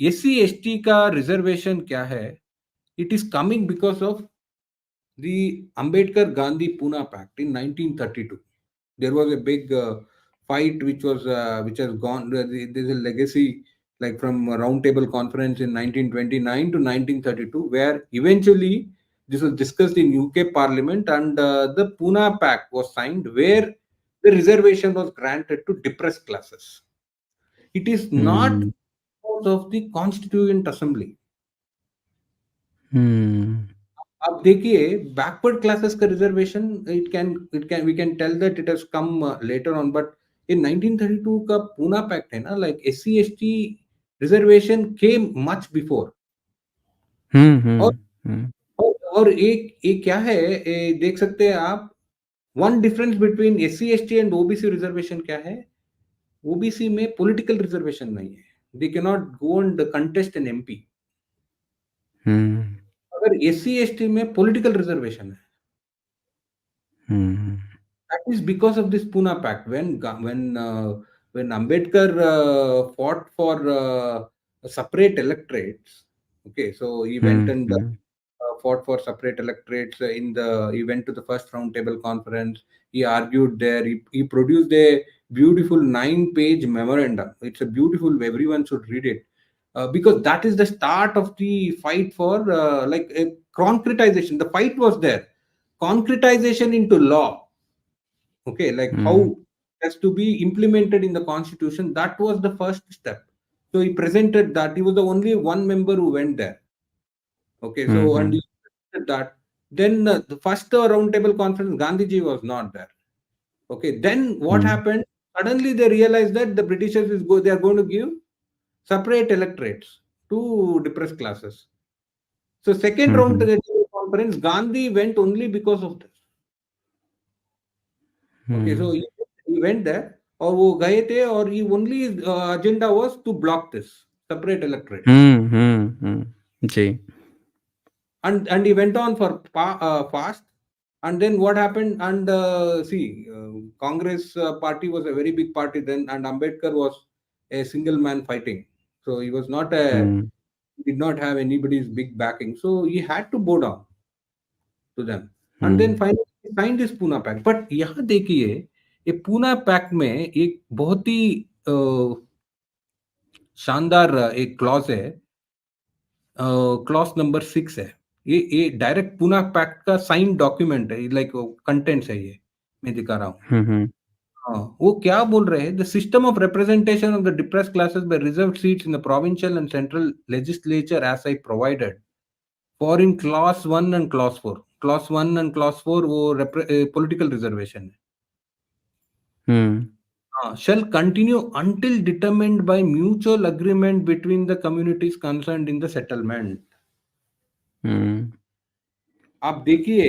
SC/ST का reservation क्या है? It is coming because of the Ambedkar-Gandhi Pune Pact in 1932. There was a big fight which has gone. There's a legacy like from a Round Table Conference in 1929 to 1932, where eventually this was discussed in UK Parliament, and the Pune Pact was signed, where the reservation was granted to depressed classes. It is not Hmm. because of the Constituent Assembly. Hmm. आप देखिए backward classes का reservation, it can we can tell that it has come later on, but in 1932 का Poona pact है ना, like SC/ST reservation came much before. Hmm. और Hmm. Hmm. और एक क्या है, देख सकते हैं आप, one difference between SC/ST and OBC reservation क्या है? OBC में पॉलिटिकल रिजर्वेशन नहीं है, they can not go and contest an MP। Hmm. अगर SC/ST में पॉलिटिकल रिजर्वेशन है, Hmm. that is because of this Pune Pact. When Ambedkar fought for separate electorates, okay, so he went Hmm. and Hmm. fought for separate electorates he went to the first roundtable conference. He argued there. He produced a beautiful 9-page memorandum. It's a beautiful. Everyone should read it. Because that is the start of the fight for like a concretization. The fight was there, concretization into law. Okay, like how Hmm. it has to be implemented in the constitution. That was the first step. So he presented that. He was the only one member who went there. Okay, so and Hmm. he presented that. Then the first roundtable conference, Gandhiji was not there. Okay, then what Hmm. happened? Suddenly they realized that the Britishers they are going to give separate electorates to depressed classes. So second round Hmm. conference, Gandhi went only because of this. Okay, so Hmm. he went there, और वो गए थे, और he only agenda was to block this separate electorates, Hmm. Hmm. Hmm. जी. and he went on for fast, and then what happened? And see, Congress party was a very big party then, and Ambedkar was a single man fighting, so he was not a Hmm. did not have anybody's big backing, so he had to bow down to them, and then Hmm. finally he signed this Poona pact. But यहाँ देखिए, ये Poona pact में एक बहुत ही शानदार एक clause है, clause number 6 है। ये डायरेक्ट पूना पैक्ट का साइन डॉक्यूमेंट है, लाइक कंटेंट्स है ये, मैं दिखा रहा हूँ। Hmm. Hmm. हाँ, वो क्या बोल रहे हैं? The system of representation of the depressed classes by reserved seats in the provincial and central legislature as I provided for in clause 1 and clause 4। Clause 1 and clause 4 वो पॉलिटिकल रिजर्वेशन है। Hmm. Shall continue until determined by mutual agreement between the communities concerned in the settlement। Hmm. आप देखिए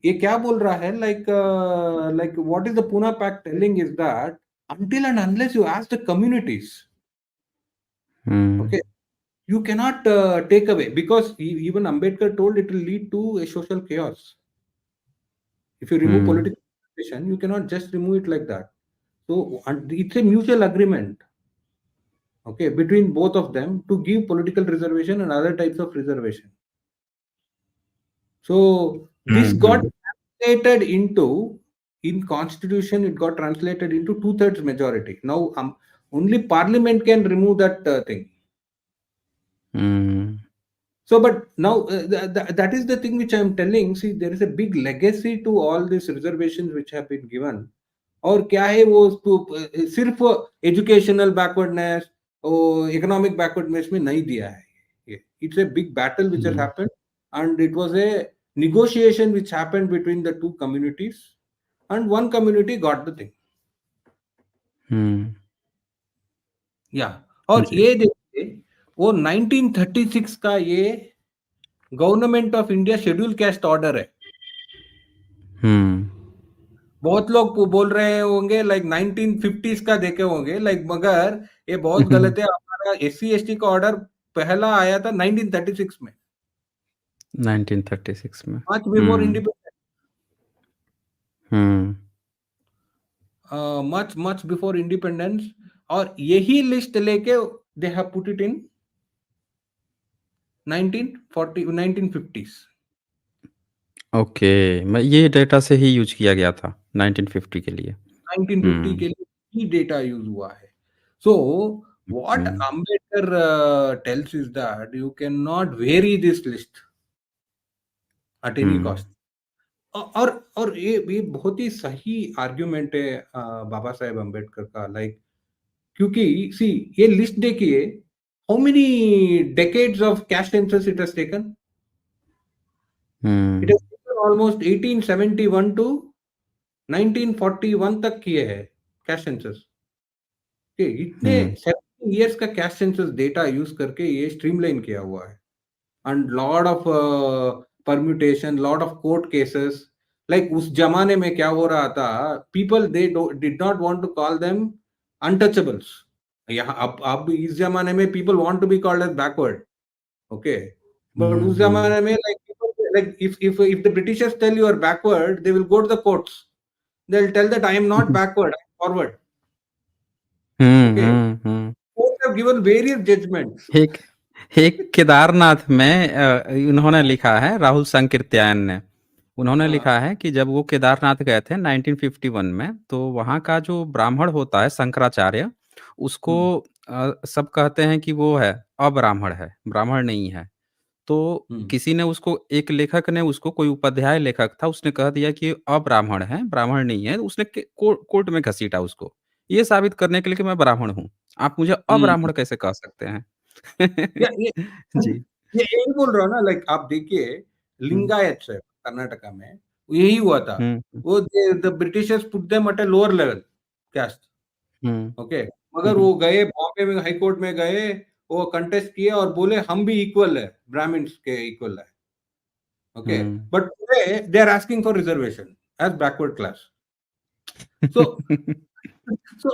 ये क्या बोल रहा है, like what is the Pune Pact telling is that until and unless you ask the communities, Hmm. okay, you cannot take away, because even Ambedkar told it will lead to a social chaos. If you remove Hmm. political participation, you cannot just remove it like that. So and it's a mutual agreement, okay, between both of them to give political reservation and other types of reservation. So this Hmm. got Hmm. translated into, in constitution it got translated into two-thirds majority. Now only parliament can remove that thing. Hmm. So but now that is the thing which I am telling. See, there is a big legacy to all these reservations which have been given. और क्या है वो उसको सिर्फ educational backwardness और economic backwardness में नहीं दिया है। ये it's a big battle which has Hmm. happened, and it was a negotiation which happened between the two communities, and one community got the thing। Hmm. या और जी. ये देखिए, वो 1936 का ये government of India schedule caste order है। Hmm. बहुत लोग बोल रहे होंगे लाइक 1950s का देखे होंगे, लाइक मगर ये बहुत गलत है। हमारा SC/ST का ऑर्डर पहला आया था 1936 में, 1936 में. Much before Hmm. Independence, Hmm. Much much before independence. और यही लिस्ट लेके they have put it in 1940 1950s. Okay, मैं ये डेटा से ही यूज़ किया गया था 1950 के लिए। 1950 हुँ, के लिए ही डेटा यूज़ हुआ है। So what hmm, Ambedkar tells is that you cannot vary this list at any hmm, cost. और ये बहुत ही सही आर्गुमेंट है बाबा साहेब अम्बेडकर का, लाइक क्योंकि सी ये लिस्ट देखिए, how many decades of caste census it has taken. It um, has taken almost 1871 to 1941 तक किए हैं कैश सेंसस। कि इतने हुँ, 17 इयर्स का कैश सेंसस डेटा यूज़ करके ये स्ट्रीमलाइन किया हुआ है। And lot of permutation, lot of court cases. Like उस ज़माने में क्या हो रहा था, people they did not want to call them untouchables. यहाँ अब इस ज़माने में people want to be called as backward, okay? But hmm, उस हुँ, ज़माने में like people like if the Britishers tell you are backward, they will go to the courts. They will tell that I am not backward, I am forward, hmm, okay? Hmm, hmm. Courts have given various judgments. एक एक केदारनाथ में इन्होंने लिखा है, राहुल संकीर्त्यायन ने। उन्होंने हाँ, लिखा है कि जब वो केदारनाथ गए थे 1951 में, तो वहाँ का जो ब्राह्मण होता है शंकराचार्य, उसको हुँ, सब कहते हैं कि वो है, अब्राह्मण है, ब्राह्मण नहीं है। तो हुँ, किसी ने उसको एक लेखक ने उसको कोई उपाध्याय लेखक था, उसने कह दिया कि अब्राह्मण है, ब्राह्मण नहीं है। उसने कोर्ट में घसीटा उसको, ये साबित करने के लिए कि मैं ब्राह्मण हूँ। आप मुझे हुँ। अब्राह्मण कैसे कह सकते हैं? या ये जी। ये यही बोल रहा हूँ ना, लाइक आप देखिए, हुँ, लिंगायत है कर्नाटका में, यही हुआ था। हुँ, हुँ, वो the Britishers put them at a lower level caste, hmm, okay. Hmm, मगर हुँ, वो गए बॉम्बे में हाई कोर्ट में गए, वो कंटेस्ट किए और बोले हम भी इक्वल है, ब्राह्मण्स के इक्वल है, okay. Hmm. But today they are asking for reservation as backward class. So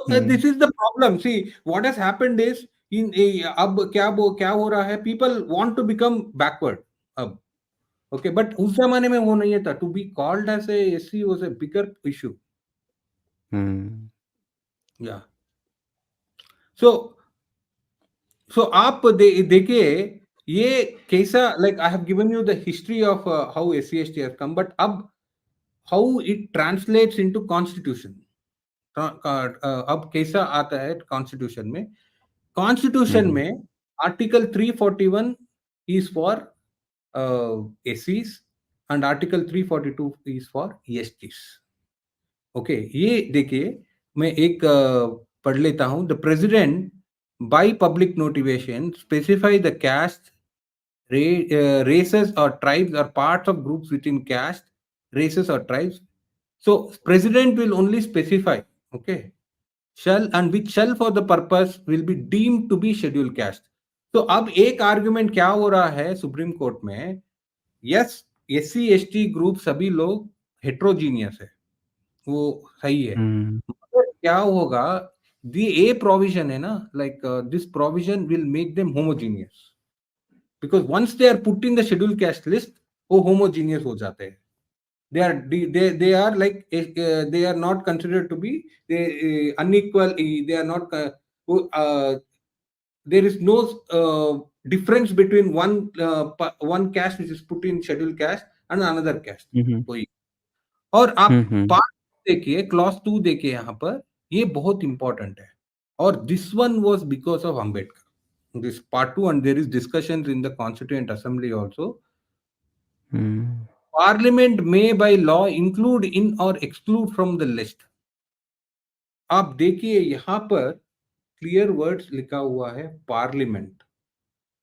hmm, this is the problem. See what has happened is in अब क्या हो रहा है, people want to become backward अब, okay. But उस जमाने में वो नहीं था, to be called as a SC was a bigger issue. Hmm, या सो सो आप देखिए ये कैसा, like I have given you the history of how SC ST has come, but अब how it translates into constitution. अब कैसा आता है कॉन्स्टिट्यूशन में। कॉन्स्टिट्यूशन हुँ, में article 341 is for SCs and article 342 is for ESTs, okay. ये देखिए, मैं एक पढ़ लेता हूँ। The president by public notification specify the caste, races or tribes or parts of groups within caste, races or tribes. So president will only specify, okay, shall and which shall for the purpose will be deemed to be scheduled caste. तो अब एक argument क्या हो रहा है supreme court में, yes SC ST group सभी लोग हेट्रोजीनियस है, वो सही है। हुँ, मगर क्या होगा, दी ए प्रोविजन है ना, like this provision will make them homogeneous, because once they are put in the schedule caste list, वो होमोजीनियस हो जाते हैं। they are like they are not considered to be unequal. They are not there is no difference between one caste which is put in scheduled caste and another caste, हुँ, हुँ, कोई। और हुँ, आप हुँ, part देखिए, clause 2 देखिए, यहाँ पर ये बहुत important है। और this one was because of Ambedkar, this part 2, and there is discussions in the constituent assembly also. Um, parliament में बाय लॉ इंक्लूड इन और एक्सक्लूड फ्रॉम द लिस्ट। आप देखिए यहाँ पर क्लियर वर्ड्स लिखा हुआ है parliament.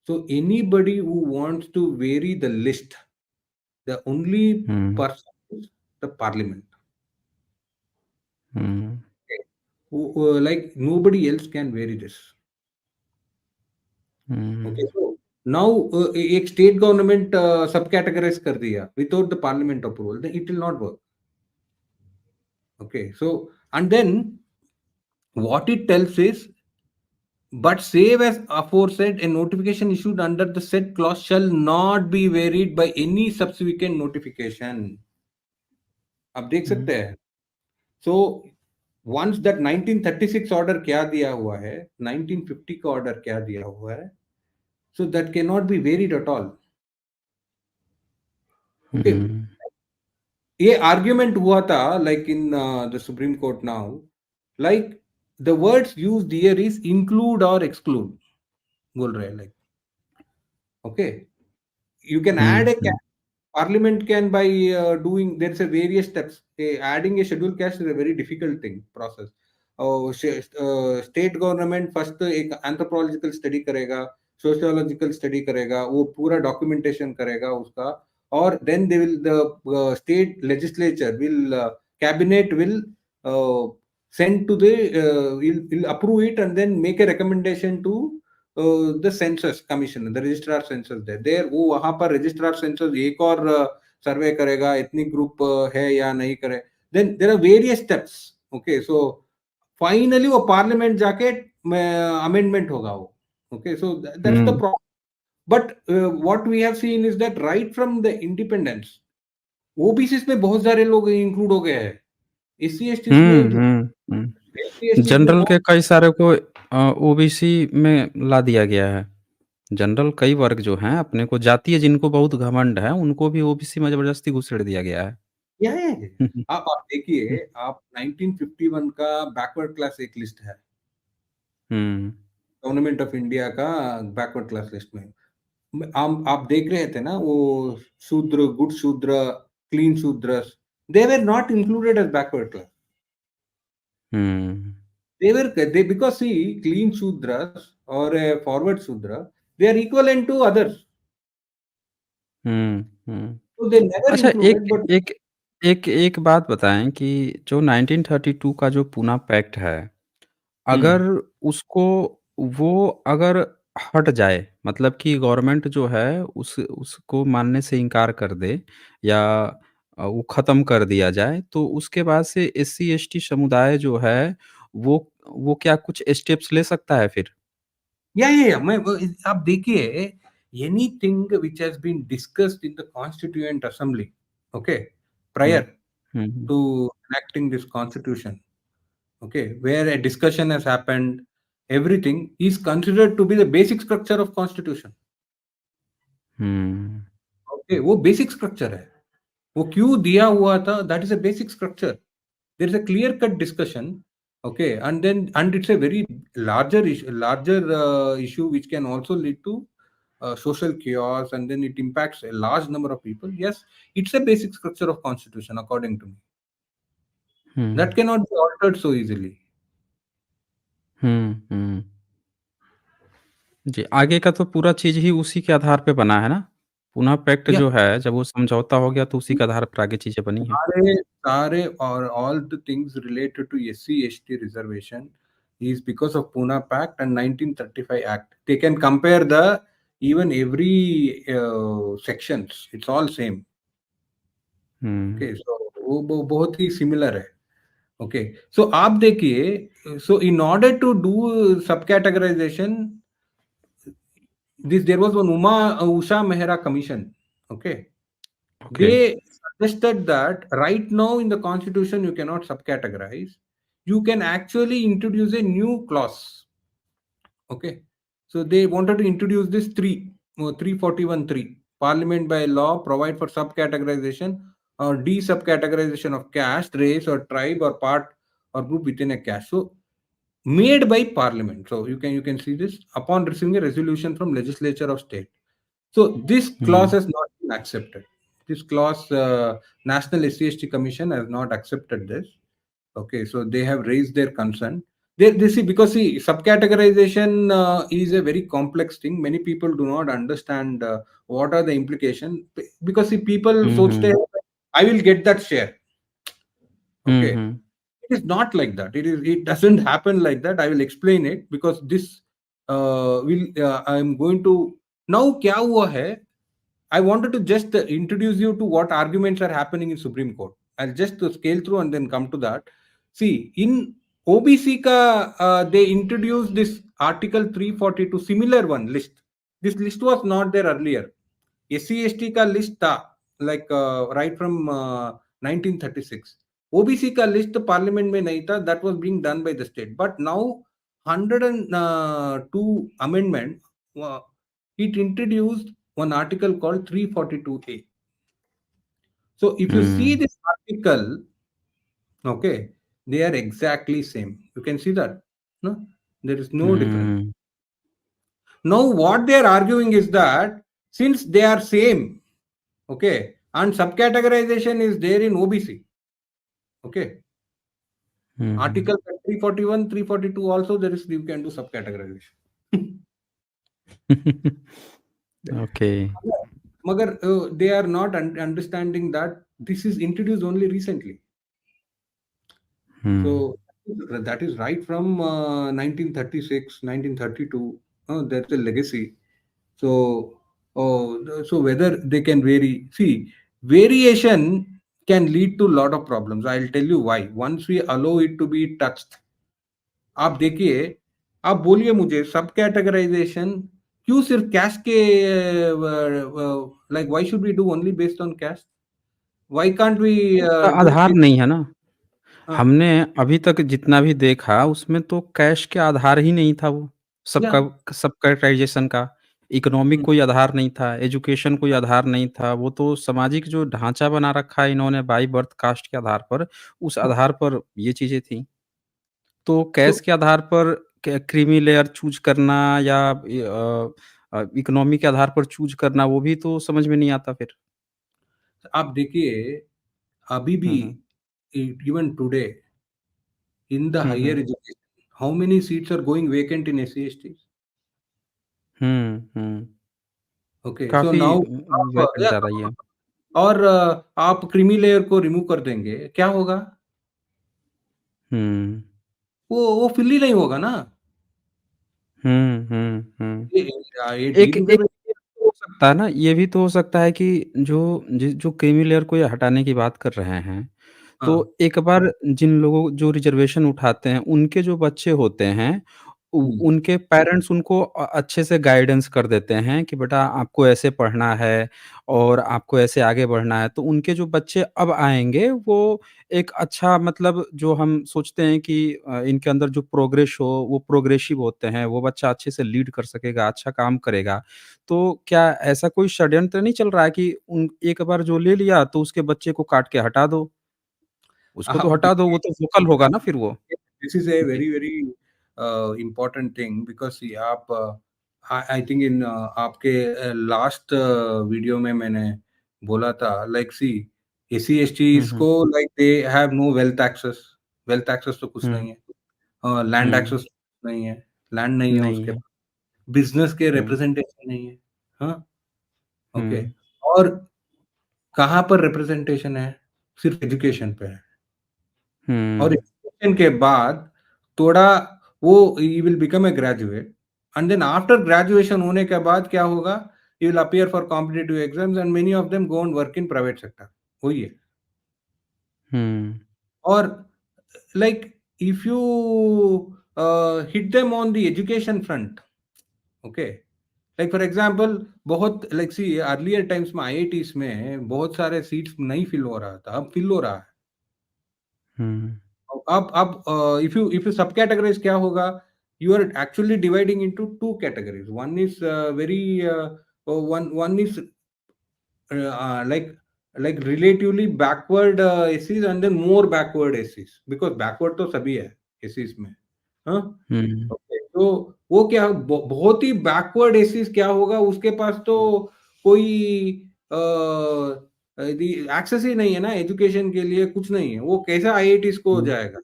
So anybody who wants to vary the list, the only um, person is the parliament, um, like nobody else can vary this, okay। Um, So now एक state government subcategorize कर दिया without the parliament approval, then it will not work, okay। So and then what it tells is, but save as aforesaid, a notification issued under the said clause shall not be varied by any subsequent notification। आप देख हुँ, सकते हैं। So once that 1936 order क्या दिया हुआ है, 1950 का order क्या दिया हुआ है। So that cannot be varied at all. Okay, हुँ, ये आर्ग्यूमेंट हुआ था like in the Supreme Court now, like the words used here is include or exclude बोल रहे हैं, like okay, you can hmm, add a hmm, Parliament can by doing there's a various steps. Adding a scheduled caste is a very difficult thing process. State government first एक anthropological study करेगा, sociological study करेगा, वो पूरा documentation करेगा उसका, और then they will the state legislature will cabinet will send to the will approve it and then make a recommendation to the census commission, the registrar census there वो वहां पर registrar census एक और सर्वे करेगा ethnic group है या नहीं करे, then there are various steps. Okay, so finally वो parliament जाके amendment होगा वो. Okay, so that's the hmm, problem. But what we have seen is that right from the independence OBCs में बहुत सारे लोग इंक्लूड हो गए हैं, SC STs में हुँ, हुँ, हुँ। SC STs में जनरल बहुत. के कई सारे को ओबीसी में ला दिया गया है। जनरल कई वर्ग जो हैं अपने को जातीय जिनको बहुत घमंड है, उनको भी ओबीसी में ज़बरदस्ती घुसेड़ दिया गया है। या आप देखिए, आप 1951 का बैकवर्ड क्लास एक लिस्ट है हुँ, गवर्नमेंट ऑफ इंडिया का, बैकवर्ड क्लास लिस्ट में आप देख रहे थे ना वो शूद्र, good Shudra, clean Shudra, they were not included as backward class. Hmm, They because see clean shudras or a forward shudra, they are equivalent to others, hmm, hmm. so they never अच्छा एक included. But एक एक एक बात बताएँ कि जो 1932 का जो पूना पैक्ट है, हम्म, अगर उसको वो अगर हट जाए, मतलब कि गवर्नमेंट जो है उसको मानने से इनकार कर दे या वो ख़त्म कर दिया जाए, तो उसके बाद से एससी-एसटी समुदाय जो है, वो क्या कुछ स्टेप्स ले सकता है फिर? या मैं आप देखिए, anything which has been discussed in the constituent assembly, okay, hmm. prior hmm, hmm. to enacting this constitution, okay, where a discussion has happened, everything is considered to be the basic structure of constitution. Hmm. Okay, वो basic structure है, वो क्यों दिया हुआ था, that is a basic structure. There is a clear cut discussion, okay, and it's a very larger issue which can also lead to social chaos, and then it impacts a large number of people. Yes, it's a basic structure of constitution according to me, that hmm. cannot be altered so easily. हुँ, हुँ। जी, आगे का तो पूरा चीज़ ही उसी के आधार पे बना है ना? पुनः पैक्ट Yeah, जो है, जब वो समझौता हो गया तो उसी के आधार पर आगे चीज़ें बनी हैं। सारे सारे और all the things related to SC ST reservation is because of Pune Pact and 1935 Act. They can compare the even every sections. It's all same. Hmm, Okay, so वो बहुत ही सिमिलर है. Okay, so आप देखिए, so in order to do subcategorization, this there was one Usha Mehra Commission. Okay, okay. they suggested that right now in the constitution you cannot subcategorize. You can actually introduce a new clause. Okay, so they wanted to introduce this 341(3). Parliament by law provide for subcategorization or de-subcategorization of caste, race, or tribe or part or group within a caste. So made by Parliament. So you can see this upon receiving a resolution from legislature of state. So this clause hmm, has not been accepted. This clause, National SC/ST Commission has not accepted this. Okay, so they have raised their concern. They see, because see subcategorization is a very complex thing. Many people do not understand what are the implications, because see people hmm, sochte hmm, hai, I will get that share. Hmm, Okay, hmm, it is not like that. It doesn't happen like that. I will explain it, because this will I am going to now क्या हुआ है. I wanted to just introduce you to what arguments are happening in Supreme Court. I'll just scale through and then come to that. See, in OBC ka, they introduced this Article 342, similar one list. This list was not there earlier. SC ST ka list tha, like right from 1936. OBC का list parliament में नहीं था, that was being done by the state. But now 102 amendment it introduced one article called 342A. So if you see hmm, this article, okay, they are exactly same. You can see that. No, there is no difference. Hmm, Now what they are arguing is that since they are same, okay, and subcategorization is there in OBC, okay, hmm. article 341, 342 also there is you can do subcategorization. Okay. Magar, they are not understanding that this is introduced only recently. Hmm, So that is right from 1936, 1932. That's a legacy. So, so whether they can vary, see, variation can lead to a lot of problems. I'll tell you why. Once we allow it to be touched, आप देखिए, आप बोलिए मुझे सब categorisation क्यों सिर्फ caste के like why should we do only based on caste why can't we उसका डू आधार बेस्ड नहीं है ना। हमने अभी तक जितना भी देखा उसमें तो कैश के आधार ही नहीं था वो, या सबका सबकैटाइजेशन का। इकोनॉमिक कोई आधार नहीं था, एजुकेशन कोई आधार नहीं था, वो तो सामाजिक जो ढाँचा बना रखा है इन्होंने बाय बर्थ कास्ट के आधार पर, उस आधार पर ये चीज़ें थी। तो सो कैश के आधार पर क्रीमी लेयर चूज़ करना या इकोनॉमी के आधार पर चूज़ करना वो भी तो समझ में नहीं आता फिर। आप देखिए अभी भी हुँ, हुँ। Even today in the hmm, higher hmm. Education how many seats are going vacant in SC ST hmm, hmm. Okay so काफ़ी नाउ आप वैकेंट या जा रही है। और आप क्रीमी लेयर को रिमूव कर देंगे क्या होगा हुँ। वो फिल ही नहीं होगा ना हुँ, हुँ, हुँ। ये एक एक डिरिजर्वेशन ये तो हो सकता है ना, ये भी तो हो सकता है कि जो क्रीमी लेयर को ये हटाने की बात कर रहे हैं, हाँ तो एक बार जिन लोगों जो रिज़र्वेशन उठाते हैं, उनके जो बच्चे होते हैं, हम्म, उनके पेरेंट्स उनको अच्छे से गाइडेंस कर देते हैं कि बेटा आपको ऐसे पढ़ना है और आपको ऐसे आगे बढ़ना है। तो उनके जो बच्चे अब आएँगे, वो एक अच्छा मतलब जो हम सोचते हैं कि इनके अंदर जो प्रोग्रेस हो, वो प्रोग्रेसिव होते हैं, वो बच्चा अच्छे से लीड कर सकेगा, अच्छा काम करेगा। तो क्या ऐसा कोई षड्यंत्र नहीं चल रहा है कि उन एक बार जो ले लिया, तो उसके बच्चे को काट के हटा दो? उसको तो आप हटा दो, वो तो वोकल होगा ना फिर वो। this is a जी। very very important thing because see आप I think in आपके लास्ट वीडियो में मैंने बोला था like see SC um, STs um. को like they have no wealth access तो कुछ हुँ, नहीं है लैंड हुँ। एक्सेस नहीं है लैंड नहीं है नहीं उसके है। बिजनेस के हुँ, रिप्रेजेंटेशन नहीं है हाँ ओके हुँ, और कहाँ पर रिप्रेजेंटेशन है सिर्फ एजुकेशन पे है और हुँ, एजुकेशन के बाद थोड़ा वो he will become a graduate and then after graduation होने के बाद क्या होगा he will appear for competitive exams and many of them go and work in private sector वही है हुँ, और like if you hit them on the education front okay like for example बहुत like see earlier times में IITs में बहुत सारे seats नहीं fill हो रहा था अब फिल हो रहा है हुँ, अब इफ यू सब कैटेगराइज क्या होगा you are actually dividing into two categories one is very one is like relatively backward SCs and then more backward SCs because backward तो सभी है SCs में हाँ हुँ। ओके तो वो क्या बहुत ही बैकवर्ड एसिस क्या होगा उसके पास तो कोई एक्सेस ही नहीं है ना एजुकेशन के लिए कुछ नहीं है वो कैसा आईआईटीज को हुँ। जाएगा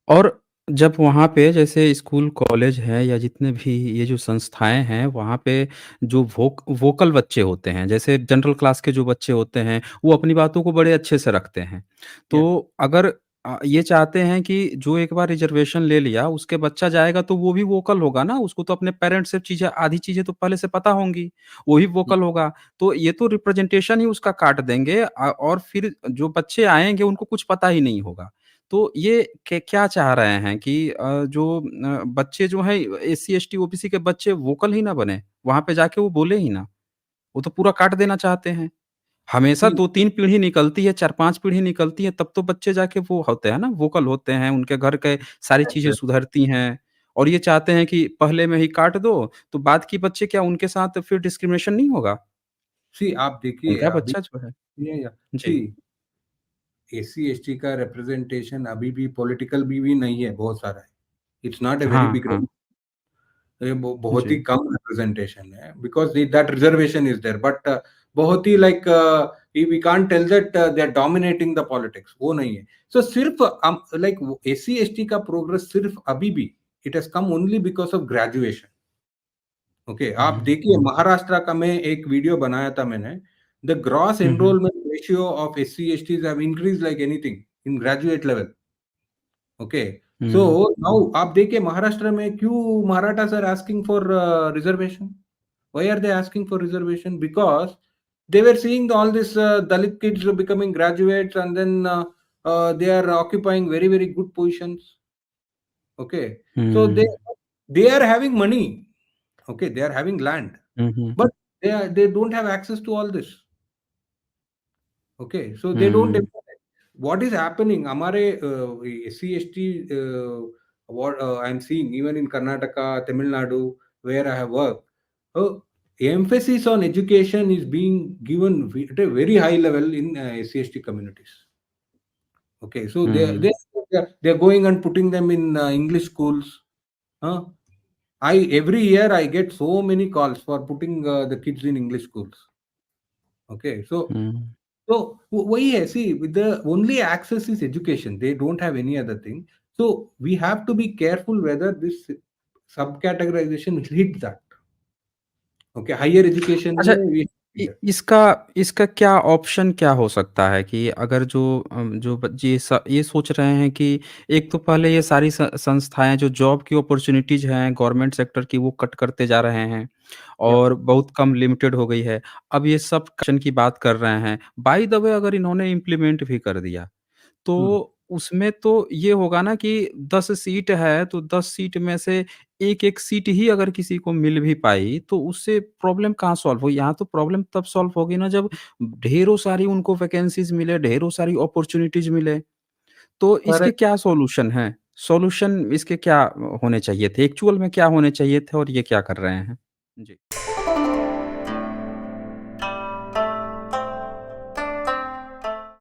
और जब वहाँ पे जैसे स्कूल, कॉलेज है या जितने भी ये जो संस्थाएँ हैं, वहाँ पे जो वोकल बच्चे होते हैं, जैसे जनरल क्लास के जो बच्चे होते हैं, वो अपनी बातों को बड़े अच्छे से रखते हैं। या तो अगर ये चाहते हैं कि जो एक बार रिज़र्वेशन ले लिया, उसके बच्चा जाएगा तो वो भी वोकल होगा ना, उसको तो अपने पेरेंट्स से चीज़ें आधी चीज़ें तो पहले से पता होंगी, वो ही वोकल होगा। तो ये तो रिप्रेजेंटेशन ही उसका काट देंगे और फिर जो बच्चे आएँगे, उनको कुछ पता ही नहीं होगा। तो ये क्या चाह रहे हैं कि जो बच्चे जो हैं एससी, एसटी, ओबीसी के बच्चे वोकल ही ना बने, वहाँ पे जाके वो बोले ही ना, वो तो पूरा काट देना चाहते हैं। हमेशा सी 2-3 पीढ़ी निकलती है, 4-5 पीढ़ी निकलती है, तब तो बच्चे जाके वो होते हैं ना, वोकल होते हैं, उनके घर के सारी चीज़ें सुधरती हैं और ये चाहते हैं कि पहले में ही काट दो, तो बाद की बच्चे क्या उनके साथ फिर डिस्क्रिमिनेशन नहीं होगा? सी आप देखिए उनका अभी बच्चा जो है सी जी। एससी एसटी का रिप्रेजेंटेशन अभी भी पॉलिटिकल भी नहीं है, बहुत सारा है। इट्स नॉट ए वेरी हाँ, बिग, हाँ। ये बहुत ही जी। कम रिप्रेजेंटेशन है because that reservation is there, but बहुत ही like we can't tell that they are dominating the politics, वो नहीं है। सो सिर्फ लाइक एससी एसटी का प्रोग्रेस सिर्फ अभी भी it has come only because of graduation. Okay, आप हुँ। देखिए महाराष्ट्र का मैं एक वीडियो बनाया था मैंने, the gross hmm, hmm. Enrolment ratio of SC STs have increased like anything in graduate level. Okay, so hmm, now आप देखिए महाराष्ट्र में क्यों Marathas are asking for reservation? Why are they asking for reservation? Because they were seeing all this Dalit kids are becoming graduates, and then they are occupying very very good positions. Okay, so hmm, they are having money. Okay, they are having land, hmm, hmm, but they don't have access to all this. Okay, so they don't hmm, implement. What is happening? हमारे SC ST what I'm seeing even in Karnataka, Tamil Nadu, where I have worked, emphasis on education is being given at a very high level in SC ST communities. Okay, so hmm, they're going and putting them in English schools. Huh? I every year I get so many calls for putting the kids in English schools. Okay, so हुँ। वही है, सी the only access is education, they don't have any other thing, so we have to be careful whether this subcategorization will hit that. Okay, higher education अच्छा में we इसका इसका क्या option क्या हो सकता है कि अगर जो जो ये सोच रहे हैं कि एक तो पहले ये सारी संस्थाएँ जो जॉब की अपॉर्च्युनिटीज़ हैं गवर्नमेंट सेक्टर की वो कट करते जा रहे हैं yeah, और बहुत कम लिमिटेड हो गई है। अब ये सब ऑप्शन की बात कर रहे हैं। बाय द वे अगर इन्होंने इम्प्लीमेंट भी कर दिया hmm, तो उसमें तो ये होगा ना कि 10 सीट है, तो 10 सीट में से 1-1 सीट ही अगर किसी को मिल भी पाई, तो उससे प्रॉब्लम कहाँ सॉल्व हुई? यहाँ तो प्रॉब्लम तब सॉल्व होगी ना जब ढेरों सारी उनको वैकेंसीज़ मिले, ढेरों सारी अपॉर्च्युनिटीज़ मिले। तो इसके correct. क्या सॉल्यूशन हैं? सॉल्यूशन इसके क्या होने चाहिए थे? एक्चुअल में क्या होने चाहिए थे और ये क्या कर रहे हैं? जी।